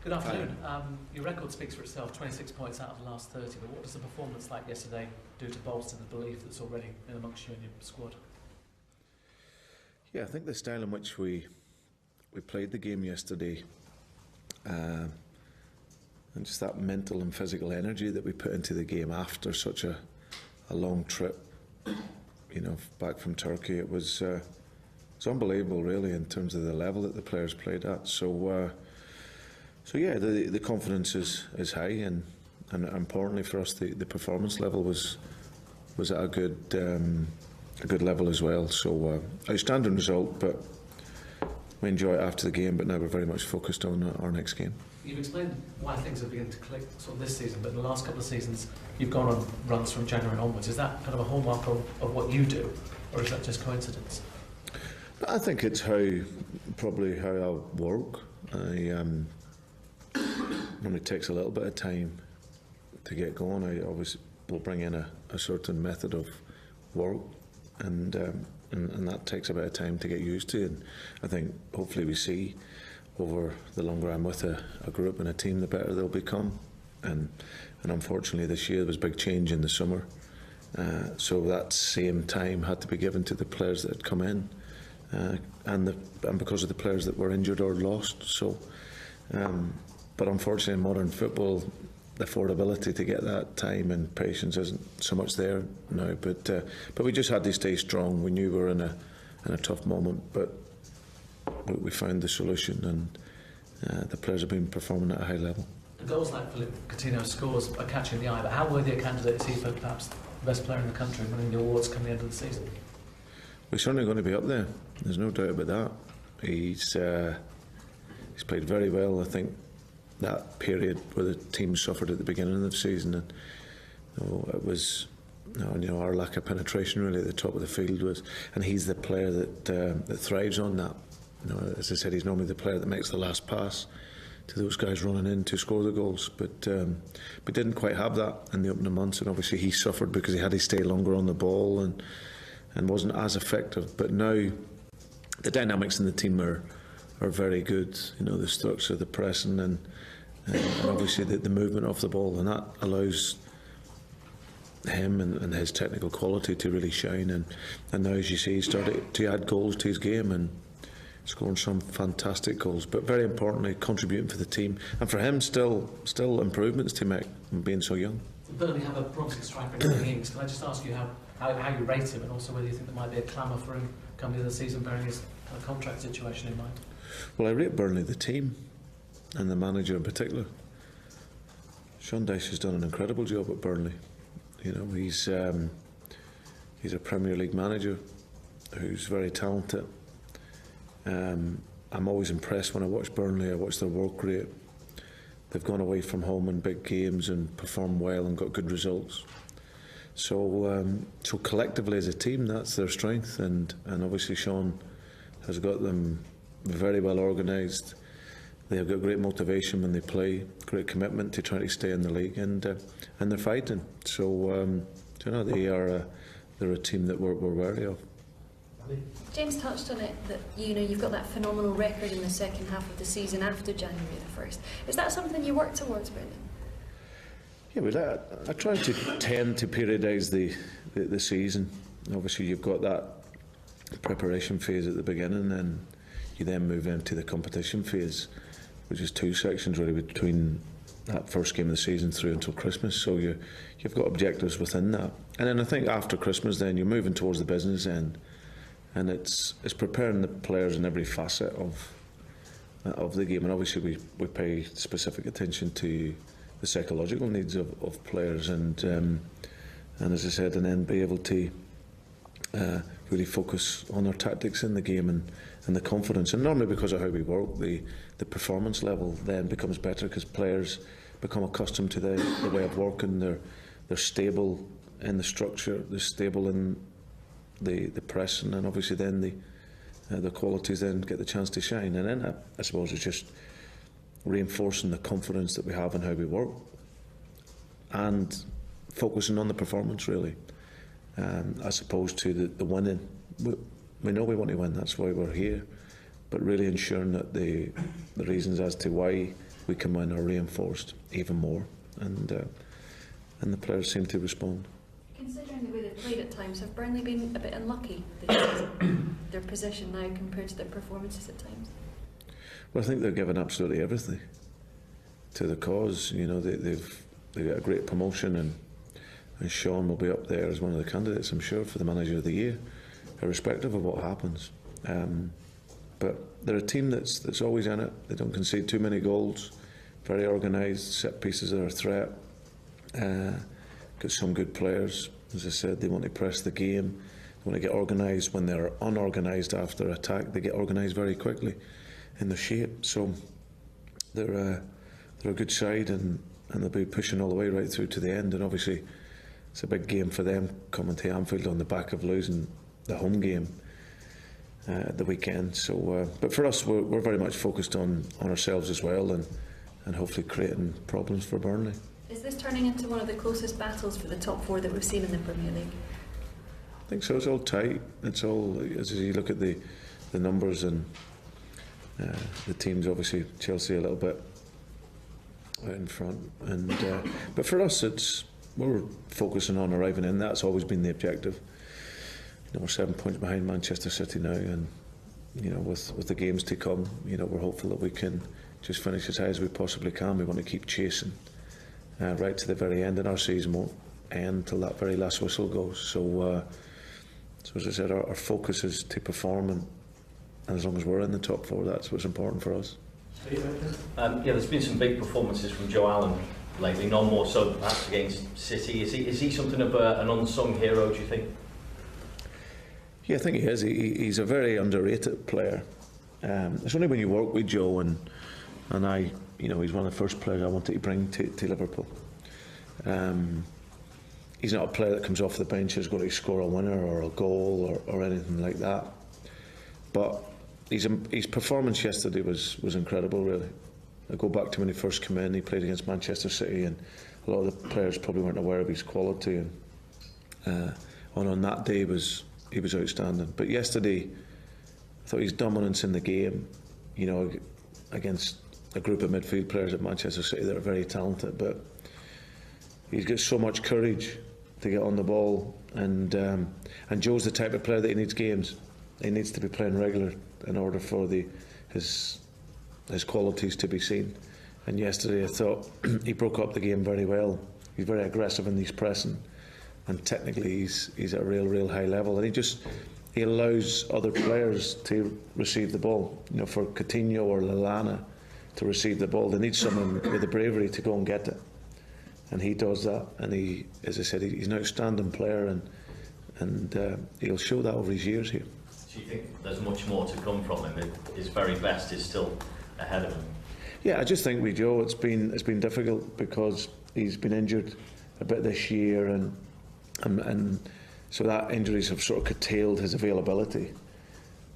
Good afternoon. Your record speaks for itself, 26 points out of the last 30, but what does the performance like yesterday do to bolster the belief that's already in amongst you and your squad? Yeah, I think the style in which we played the game yesterday, and just that mental and physical energy that we put into the game after such a long trip, back from Turkey, it's unbelievable really in terms of the level that the players played at. So yeah, the confidence is high, and importantly for us, the performance level was at a good level as well. So outstanding result, but we enjoy it after the game. But now we're very much focused on our next game. You've explained why things have begun to click sort of this season, but in the last couple of seasons you've gone on runs from January onwards. Is that kind of a hallmark of what you do, or is that just coincidence? I think it's probably how I work. It takes a little bit of time to get going. I always will bring in a certain method of work, and that takes a bit of time to get used to. And I think hopefully we see over the longer I'm with a group and a team, the better they'll become. And unfortunately this year there was a big change in the summer, so that same time had to be given to the players that had come in, and because of the players that were injured or lost. So. But unfortunately in modern football, the affordability to get that time and patience isn't so much there now. But we just had to stay strong. We knew we were in a tough moment, but we found the solution, and the players have been performing at a high level. The goals like Philip Coutinho's scores are catching the eye, but how worthy a candidate is he for perhaps the best player in the country, winning the awards come the end of the season? We're certainly going to be up there. There's no doubt about that. He's played very well. I think that period where the team suffered at the beginning of the season, and it was our lack of penetration really at the top of the field and he's the player that thrives on that. As I said, he's normally the player that makes the last pass to those guys running in to score the goals, but didn't quite have that in the opening months, and obviously he suffered because he had to stay longer on the ball and wasn't as effective. But now the dynamics in the team are very good. The structure, the pressing, and obviously the movement off the ball, and that allows him and his technical quality to really shine. And now, as you see, he's started to add goals to his game and scoring some fantastic goals. But very importantly, contributing for the team, and for him, still improvements to make, being so young. Burnley have a promising striker in the Ings. Can I just ask you how you rate him, and also whether you think there might be a clamour for him coming into the season, bearing his kind of contract situation in mind? Well, I rate Burnley, the team, and the manager in particular. Sean Dyche has done an incredible job at Burnley. He's a Premier League manager who's very talented. I'm always impressed when I watch Burnley. I watch their work rate. They've gone away from home in big games and performed well and got good results. So collectively as a team, that's their strength, and obviously Sean has got them very well organised. They have got great motivation when they play, great commitment to trying to stay in the league, and they're fighting. So they're a team that we're wary of. James touched on it, that you've got that phenomenal record in the second half of the season after January the 1st. Is that something you work towards, Brendan? Yeah, well, I try to tend to periodise the season. Obviously, you've got that preparation phase at the beginning, and you then move into the competition phase, which is two sections really between that first game of the season through until Christmas. So you've got objectives within that, and then I think after Christmas, then you're moving towards the business end, and it's preparing the players in every facet of the game. And obviously we pay specific attention to the psychological needs of players, and as I said, and then be able to really focus on our tactics in the game and the confidence. And normally, because of how we work, the performance level then becomes better because players become accustomed to the way of working. They're stable in the structure, they're stable in the pressing, and obviously then the qualities then get the chance to shine. And then I suppose it's just reinforcing the confidence that we have in how we work and focusing on the performance really, as opposed to the winning. We know we want to win, that's why we're here, but really ensuring that the reasons as to why we come in are reinforced even more, and the players seem to respond. Considering the way they've played at times, have Burnley been a bit unlucky this season? Their position now compared to their performances at times? Well, I think they've given absolutely everything to the cause. You know, they've got a great promotion, and Sean will be up there as one of the candidates, I'm sure, for the Manager of the Year, irrespective of what happens. But they're a team that's always in it. They don't concede too many goals, very organised, set pieces are a threat. Got some good players. As I said, they want to press the game. They want to get organised. When they're unorganised after attack, they get organised very quickly in the shape. So they're a good side, and they'll be pushing all the way right through to the end. And obviously, it's a big game for them coming to Anfield on the back of losing the home game at the weekend. So, but for us, we're very much focused on ourselves as well, and hopefully creating problems for Burnley. Is this turning into one of the closest battles for the top four that we've seen in the Premier League? I think so. It's all tight. It's all, as you look at the numbers, and the teams, obviously Chelsea a little bit out in front, and but for us, we're focusing on arriving in. That's always been the objective. You know, we're 7 points behind Manchester City now, and you know, with the games to come, you know, we're hopeful that we can just finish as high as we possibly can. We want to keep chasing right to the very end, and our season won't end till that very last whistle goes. So as I said, our focus is to perform, and as long as we're in the top four, that's what's important for us. Yeah, there's been some big performances from Joe Allen lately, none more so perhaps against City. Is he something of an unsung hero, do you think? Yeah, I think he is. He's a very underrated player. It's only when you work with Joe, and I, you know, he's one of the first players I wanted to bring to Liverpool. He's not a player that comes off the bench who's going to score a winner or a goal or anything like that. But his performance yesterday was incredible, really. I go back to when he first came in. He played against Manchester City, and a lot of the players probably weren't aware of his quality. And on that day, he was outstanding. But yesterday, I thought his dominance in the game, you know, against a group of midfield players at Manchester City that are very talented, but he's got so much courage to get on the ball, and Joe's the type of player that he needs games. He needs to be playing regular in order for his qualities to be seen. And yesterday, I thought he broke up the game very well. He's very aggressive in his pressing, and technically he's at a real high level. And he allows other players to receive the ball. You know, for Coutinho or Lallana to receive the ball, they need someone with the bravery to go and get it, and he does that. And he, as I said, he's an outstanding player, and he'll show that over his years here. Do you think there's much more to come from him? His very best is still ahead of him? Yeah, I just think with Joe, it's been difficult because he's been injured a bit this year, and so that injuries have sort of curtailed his availability.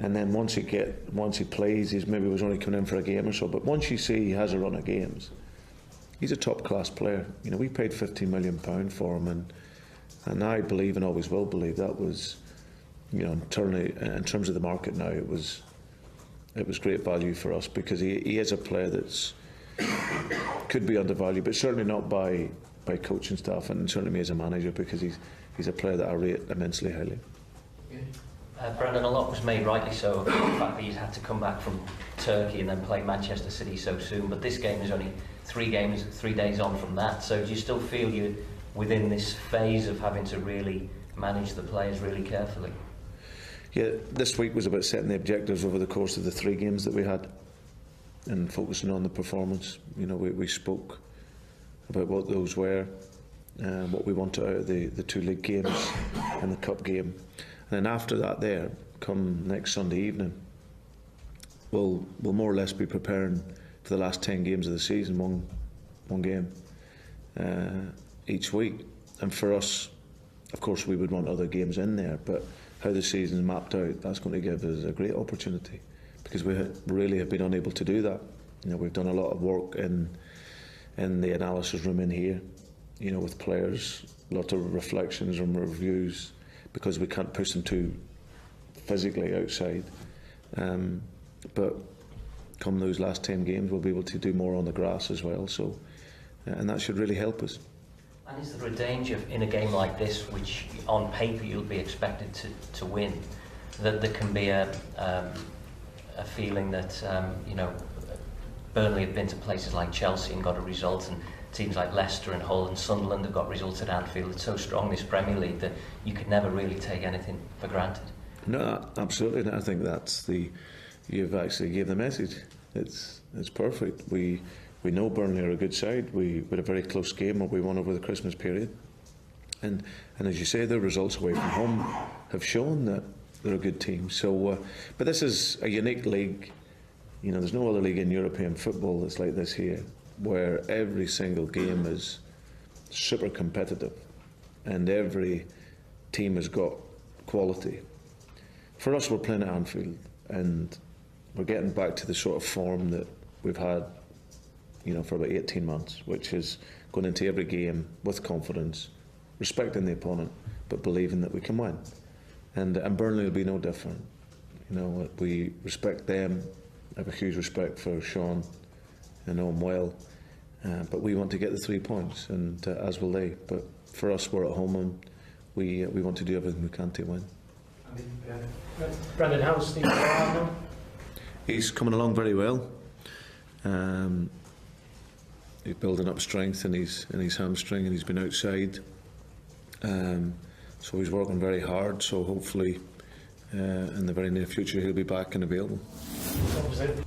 And then once he plays, he's maybe was only coming in for a game or so. But once you see he has a run of games, he's a top class player. You know, we paid £15 million for him, and I believe, and always will believe, that was, you know, in terms of the market now, it was great value for us, because he is a player that's could be undervalued, but certainly not by coaching staff, and certainly me as a manager, because he's a player that I rate immensely highly. Brandon, a lot was made, rightly so, of the fact that he's had to come back from Turkey and then play Manchester City so soon, but this game is only 3 days on from that. So do you still feel you're within this phase of having to really manage the players really carefully? Yeah, this week was about setting the objectives over the course of the 3 games that we had, and focusing on the performance. You know, we spoke about what those were, what we wanted out of the 2 league games and the cup game. And then after that, come next Sunday evening, we'll more or less be preparing for the last 10 games of the season, one game each week. And for us, of course, we would want other games in there, but how the season's mapped out, that's going to give us a great opportunity, because we really have been unable to do that. You know, we've done a lot of work in the analysis room in here, you know, with players, a lot of reflections and reviews, because we can't push them too physically outside. But come those last 10 games, we'll be able to do more on the grass as well. So, and that should really help us. And is there a danger in a game like this, which on paper you'll be expected to win, that there can be a feeling that, you know, Burnley have been to places like Chelsea and got a result, and teams like Leicester and Hull and Sunderland have got results at Anfield. It's so strong, this Premier League, that you could never really take anything for granted. No, absolutely. I think that's you've actually gave the message. It's perfect. We know Burnley are a good side. We had a very close game where we won over the Christmas period, and as you say, their results away from home have shown that they're a good team. So, but this is a unique league. You know, there's no other league in European football that's like this here, where every single game is super competitive, and every team has got quality. For us, we're playing at Anfield, and we're getting back to the sort of form that we've had, you know, for about 18 months, which is going into every game with confidence, respecting the opponent, but believing that we can win. And Burnley will be no different. You know, we respect them. I have a huge respect for Sean. I know him well. But we want to get the 3 points, and as will they. But for us, we're at home, and we want to do everything we can to win. Brendan, how's Steve now? He's coming along very well. He's building up strength in his hamstring, and he's been outside. So he's working very hard. So hopefully, in the very near future, he'll be back and available. What was it?